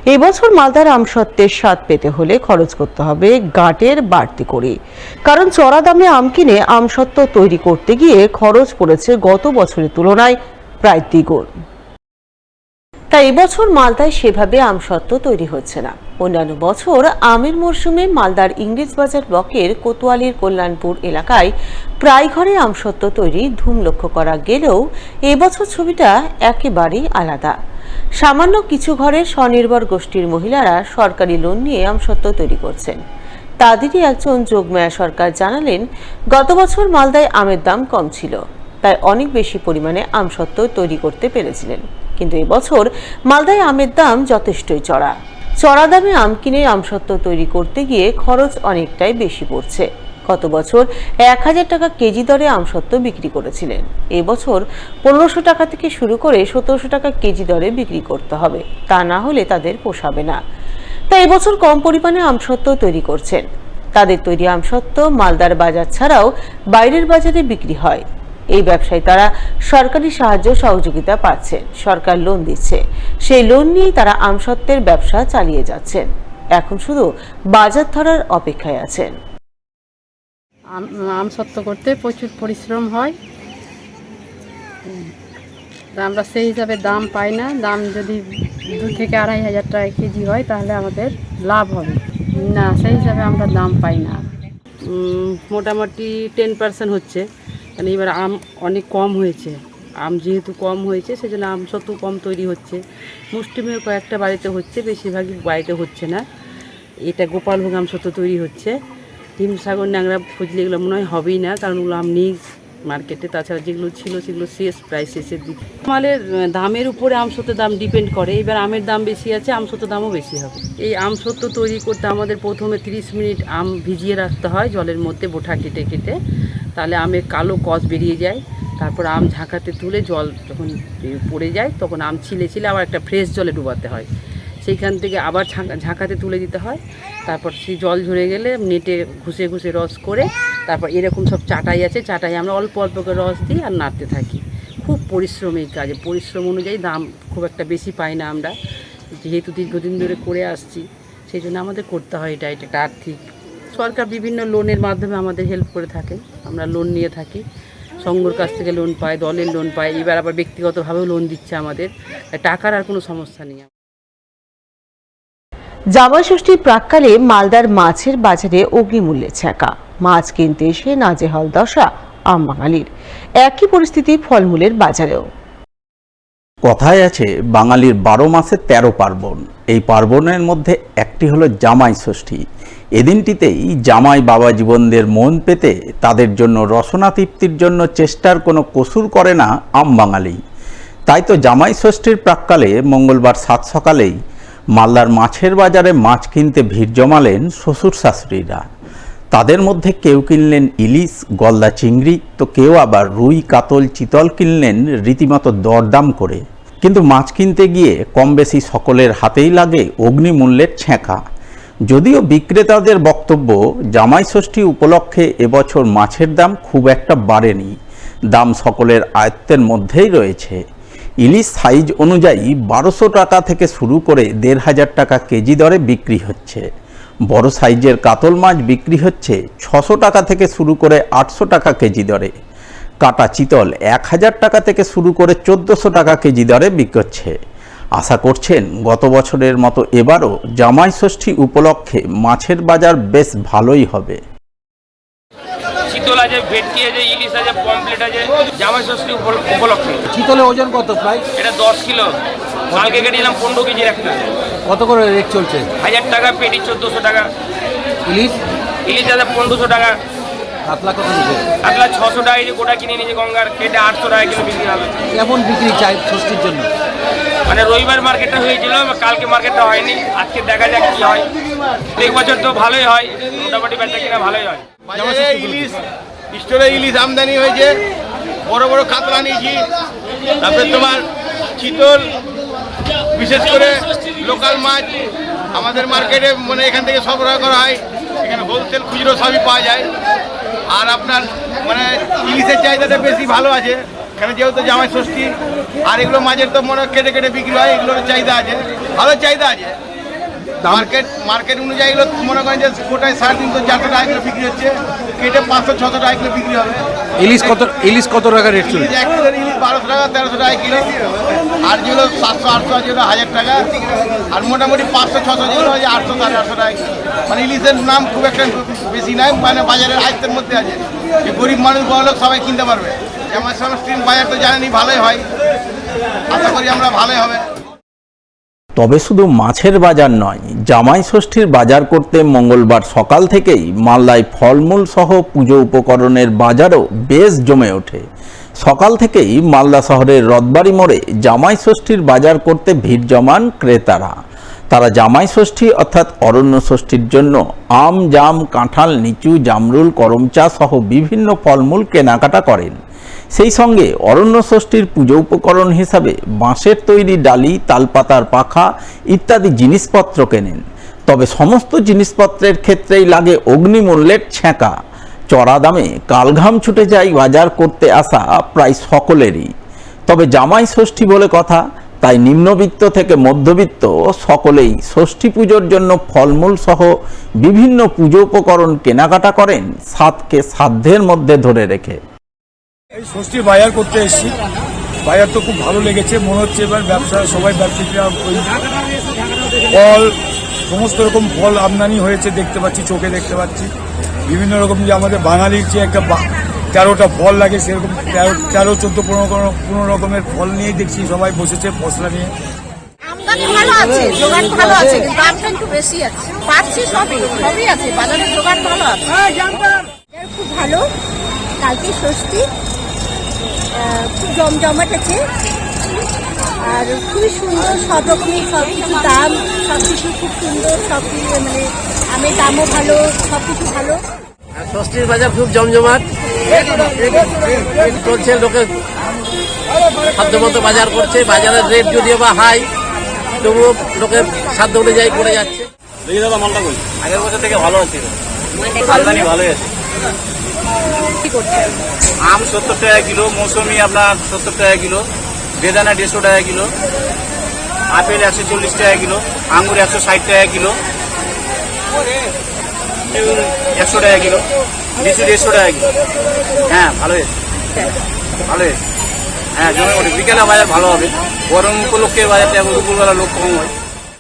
এবছর মালদার আমসত্ত্বের স্বাদ পেতে হলে খরচ করতে হবে গাঁটের বাড়তি করে, কারণ চড়া দামে আম কিনে আমসত্ত্ব তৈরি করতে গিয়ে খরচ পড়েছে গত বছরের তুলনায় প্রায় দ্বিগুণ। তাই এবছর মালদায় সেভাবে আমসত্ত্ব তৈরি হচ্ছে না। অন্যান্য বছর আমের মরশুমে মালদার ইংরেজবাজার ব্লকের কোতোয়ালির কল্যাণপুর এলাকায় প্রায় ঘরে আমসত্ত্ব তৈরি ধুম লক্ষ্য করা গেলেও এবছর ছবিটা একেবারেই আলাদা। সামান্য কিছু ঘরের স্বনির্ভর গোষ্ঠীর মহিলারা সরকারি লোন নিয়ে আমসত্ত্ব তৈরি করছেন। তাদেরই একজন যোগমায়া সরকার জানালেন, গত বছর মালদায় আমের দাম কম ছিল, তাই অনেক বেশি পরিমাণে আমসত্ত্ব তৈরি করতে পেরেছিলেন। কিন্তু এবছর মালদায় আমের দাম যথেষ্টই চড়া দামে আম কিনে আমসত্ত্ব তৈরি করতে গিয়ে খরচ অনেকটাই বেশি পড়ছে। গত বছর 1000 টাকা কেজি দরে আমসত্ত্ব বিক্রি করেছিলেন। এবছর 1500 টাকা থেকে শুরু করে 1700 টাকা কেজি দরে বিক্রি করতে হবে, তা না হলে তাদের পোষাবে না। তাই এবছর কম পরিমাণে আমসত্ত্ব তৈরি করছেন। তাদের তৈরি আমসত্ত্ব মালদার বাজার ছাড়াও বাইরের বাজারে বিক্রি হয়। এই ব্যবসায় তারা সরকারি সাহায্য সহযোগিতা পাচ্ছেন, সরকার লোন দিচ্ছে, সেই লোন নিয়েই তারা আমসত্ত্বের ব্যবসা চালিয়ে যাচ্ছেন। এখন শুধু বাজার ধরার অপেক্ষায় আছেন। আমসত্ত্ব করতে প্রচুর পরিশ্রম হয়, আমরা সেই হিসাবে দাম পাই না। দাম যদি 2 থেকে 2500 টাকা কেজি হয় তাহলে আমাদের লাভ হবে না, সেই হিসাবে আমরা দাম পাই না। মোটামুটি 10% হচ্ছে, কারণ এবার আম অনেক কম হয়েছে। আম যেহেতু কম হয়েছে সেজন্য আমসত্ত্ব কম তৈরি হচ্ছে। মুষ্টিমেয় কয়েকটা বাড়িতে হচ্ছে, বেশিরভাগই বাড়িতে হচ্ছে না। এটা গোপালভোগ আমসত্ত্ব তৈরি হচ্ছে। হিমসাগর, ন্যাংরা, ফজলি এগুলো মনে হয় হবেই না, কারণ ওগুলো আম নেই মার্কেটে। তাছাড়া যেগুলো ছিল সেগুলো শেষ, প্রায় শেষের দিকে। মালের দামের উপরে আমসত্ত্বের দাম ডিপেন্ড করে। এবার আমের দাম বেশি আছে, আমসত্ত্বের দামও বেশি হবে। এই আমসত্ত্ব তৈরি করতে আমাদের প্রথমে 30 মিনিট আম ভিজিয়ে রাখতে হয় জলের মধ্যে, বোঁটা কেটে কেটে, তাহলে আমের কালো কষ বেরিয়ে যায়। তারপর আম ঝাঁকাতে তুলে জল যখন পড়ে যায় তখন আম ছিলে আবার একটা ফ্রেশ জলে ডুবাতে হয়। সেইখান থেকে আবার ঝাঁকাতে তুলে দিতে হয়। তারপর সেই জল ঝরে গেলে নেটে ঘষে ঘষে রস করে, তারপর এরকম সব চাটাই আছে, চাটাই আমরা অল্প অল্প করে রস দিই আর নাড়তে থাকি। খুব পরিশ্রম এই কাজে, পরিশ্রম অনুযায়ী দাম খুব একটা বেশি পাই না আমরা, যেহেতু দীর্ঘদিন ধরে করে আসছি সেই জন্য আমাদের করতে হয়। এটা একটা আর্থিক, সরকার বিভিন্ন লোনের মাধ্যমে আমাদের হেল্প করে থাকে, আমরা লোন নিয়ে থাকি। সংঘর কাছ থেকে লোন পাই, দলের লোন পাই, এবার আবার ব্যক্তিগতভাবেও লোন দিচ্ছে আমাদের। টাকার আর কোনো সমস্যা নেই। জামাই ষষ্ঠীর প্রাক্কালে মালদার মাছের বাজারে অগ্নিমূল্যে ছ্যাঁকা, মাছ কিনতে এসে নাজেহাল দশা আম বাঙালির। একই পরিস্থিতি ফলমূলের বাজারেও। কথায় আছে বাঙালির 12 মাসে 13 পার্বণ। এই পার্বণের মধ্যে একটি হলো জামাই ষষ্ঠী। এদিনটিতেই জামাই বাবা জীবনদের মন পেতে তাদের জন্য রসনা তৃপ্তির জন্য চেষ্টার কোনো কসুর করে না আম বাঙালি। তাই তো জামাই ষষ্ঠীর প্রাক্কালে মঙ্গলবার 7 সকালেই মালদার মাছের বাজারে মাছ কিনতে ভিড় জমালেন শ্বশুর শাশুড়িরা। তাদের মধ্যে কেউ কিনলেন ইলিশ, গলদা চিংড়ি, তো কেউ আবার রুই, কাতল, চিতল কিনলেন রীতিমতো দরদাম করে। কিন্তু মাছ কিনতে গিয়ে কম বেশি সকলের হাতেই লাগে অগ্নিমূল্যের ছ্যাঁকা। যদিও বিক্রেতাদের বক্তব্য, জামাই ষষ্ঠী উপলক্ষে এবছর মাছের দাম খুব একটা বাড়েনি, দাম সকলের আয়ত্তের মধ্যেই রয়েছে। ইলিশ সাইজ অনুযায়ী 1200 টাকা থেকে শুরু করে 1500 টাকা কেজি দরে বিক্রি হচ্ছে। বড় সাইজের কাতল মাছ বিক্রি হচ্ছে 600 টাকা থেকে শুরু করে 800 টাকা কেজি দরে। কাটা চিতল 1000 টাকা থেকে শুরু করে 1400 টাকা কেজি দরে বিক্রি হচ্ছে। আশা করছেন গত বছরের মতো এবারও জামাই ষষ্ঠী উপলক্ষে মাছের বাজার বেশ ভালোই হবে। চিতল আছে, ভেটকি আছে, ইলিশ আছে, পমপ্লেট আছে, জামাই ষষ্ঠী উপলক্ষে। চিতলের ওজন কত প্রায়? এটা 10 কিলো, কালকে কেটেছিলাম 15 কেজির একটা। কত করে রেট চলছে? 1000 টাকা পেটি, 1400 টাকা। ইলিশ ইলিশ আছে 1500 টাকা। কাতলা কত দিচ্ছে? কাতলা 600 টাকা কেজি, গোটা কিনে নিয়েছে গঙ্গার, কেটে 800 টাকা কিলো বিক্রি হবে। কেমন বিক্রি চাই ষষ্ঠীর জন্য? মানে রবিবার মার্কেটটা হয়েছিল, কালকে মার্কেটটা হয়নি, আজকে দেখা যাক কি হয়। এক বছর তো ভালোই হয়, মোটামুটি বেচা কিনা ভালোই হয়। ইলিশ স্টোরে ইলিশ আমদানি হয়েছে, বড় বড় কাতলা নিয়েছি, তারপরে তোমার চিতল, বিশেষ করে লোকাল মাছ আমাদের মার্কেটে মানে এখান থেকে সরবরাহ করা হয়। এখানে হোলসেল, খুচরো সবই পাওয়া যায়। আর আপনার মানে ইলিশের চাহিদাটা বেশি ভালো আছে এখানে, যেহেতু জামাই ষষ্ঠী। আর এগুলো মাছের তো মনে কেটে কেটে বিক্রি হয়, এগুলোর চাহিদা আছে, ভালো চাহিদা আছে। মার্কেট অনুযায়ী এগুলো মনে করেন যে কোটায় 350 400 টাকা কিলো বিক্রি হচ্ছে, কেটে 500 600 টাকা কিলো বিক্রি হবে। ইলিশ কত টাকা রেট চলছে? এক কিলো ইলিশ 1200 টাকা 1300 টাকা কিলো, আর যেগুলো 700 800 যেগুলো 1000 টাকা, আর মোটামুটি 500 600 যেগুলো হয় 800 850 টাকা কিলো। মানে ইলিশের নাম খুব একটা বেশি নাই, মানে বাজারের আয়ত্তের মধ্যে আছে, যে গরিব মানুষ বড় লোক সবাই কিনতে পারবে। আমার সমস্ত বাজার তো জানেনই ভালোই হয়, আশা করি আমরা ভালোই হবে। তবে শুধু মাছের বাজার নয়, জামাই ষষ্ঠীর বাজার করতে মঙ্গলবার সকাল থেকেই মালদায় ফলমূল সহ পুজো উপকরণের বাজারও বেশ জমে ওঠে। সকাল থেকেই মালদা শহরের রথবাড়ি মোড়ে জামাই ষষ্ঠীর বাজার করতে ভিড় জমান ক্রেতারা। তারা জামাই ষষ্ঠী অর্থাৎ অরণ্য ষষ্ঠীর জন্য আম, জাম, কাঁঠাল, লিচু, জামরুল, করমচা সহ বিভিন্ন ফলমূল কেনাকাটা করেন। সেই সঙ্গে অরণ্য ষষ্ঠীর পুজো উপকরণ হিসাবে বাঁশের তৈরি ডালি, তালপাতার পাখা ইত্যাদি জিনিসপত্র কেনেন। তবে সমস্ত জিনিসপত্রের ক্ষেত্রেই লাগে অগ্নিমূল্যের ছ্যাঁকা। চড়া দামে কালঘাম ছুটে যায় বাজার করতে আসা প্রায় সকলেরই। তবে জামাই ষষ্ঠী বলে কথা, তাই নিম্নবিত্ত থেকে মধ্যবিত্ত সকলেই ষষ্ঠী পুজোর জন্য ফলমূল সহ বিভিন্ন পুজো উপকরণ কেনাকাটা করেন সাতকে সাধ্যের মধ্যে ধরে রেখে। এই ষষ্ঠীর বাজার করতে এসেছি, বাজার তো খুব ভালো লেগেছে। মনে হচ্ছে এবার ব্যবসা সবাই ব্যবসায়ীরা ফল, সমস্ত রকম ফল আমদানি হয়েছে, দেখতে পাচ্ছি, চোখে দেখতে পাচ্ছি। বিভিন্ন রকম যে আমাদের বাঙালির যে একটা 13টা ফল লাগে, সেরকম 13 14 15 রকমের ফল নিয়ে দেখছি সবাই বসেছে পসরা নিয়ে। আমদানি ভালো আছে, যোগান ভালো আছে, কিন্তু দামটা একটু বেশি আছে। পাচ্ছি সবই আছে, বাজারের যোগান ভালো আছে, খুব ভালো। কালকে ষষ্ঠী, খুব জমজমাট আছে, আর খুবই সুন্দর, সব রকমের সব কিছু দাম, সব কিছু খুব সুন্দর, সব কিছু মানে আমের দামও ভালো, সব কিছু ভালো। ষষ্ঠীর বাজার খুব জমজমাট চলছে, লোকে সাধ্যমতো বাজার করছে। বাজারের রেট যদিও বা হাই, তবুও লোকে সাধ্য অনুযায়ী করে যাচ্ছে। আগের বছর থেকে ভালো আছে, আমদানি ভালোই আছে। আম 70 টাকা কিলো, মৌসুমি আপনার 70 টাকা কিলো, বেদানা 150 টাকা কিলো, আপেল 140 টাকা কিলো, আঙ্গুর 160 টাকা কিলো, 100 টাকা কিলো, লিচু 150 টাকা কিলো। হ্যাঁ ভালো হয়েছে, ভালো হয়েছে। হ্যাঁ জমে ওঠে, বিকেলে বাজার ভালো হবে। গরম উপলক্ষে বাজারটা দুপুরবেলা লোক কম হয়।